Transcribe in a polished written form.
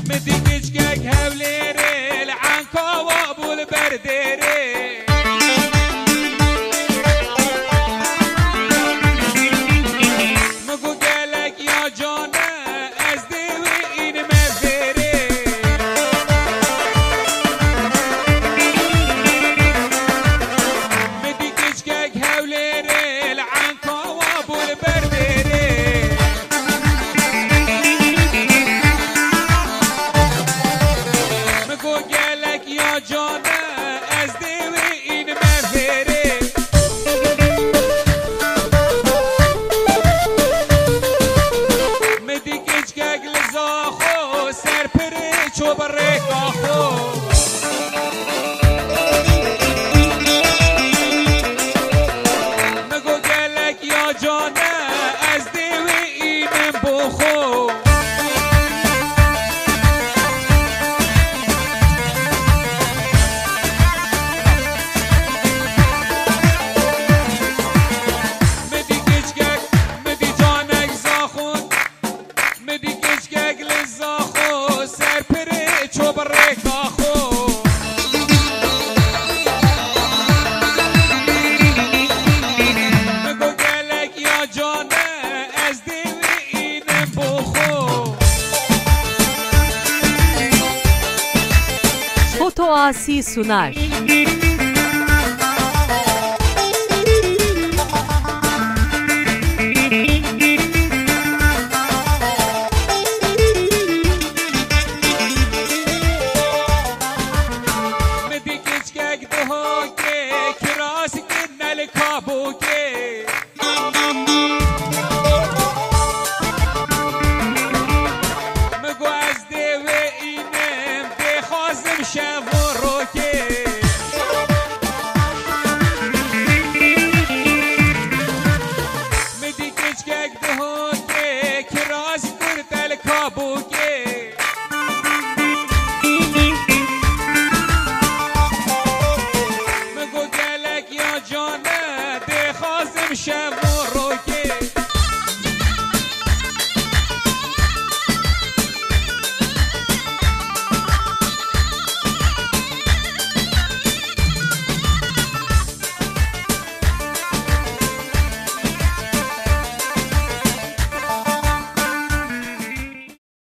مديكش كاك هوليري العنكا وابو البرديري مگو گلک یا جانه از دیوی این مفیری مديكش كاك هوليري العنكا وابو البرديري مگو گلک یا جانه از دیوی این مفیری مديكش كاك لزاخو سر پری چوب رکاخو مگو گلک یا جانه از دیوی این بخو مديكش كاك مدي جانك زاخون مديكش كاك لزاخو سر پری چوب رکاخو مگو گلک یا جانه از دیوی این بخو Foto Asi sunar. مديكش كاك دهوكي كراسك الكابوكي مگو از دیوی اینم دی خازم شفروکی مديكش كاك دهوكي كراسك الكابوكي مگو گلک یا جانه دی خازم شب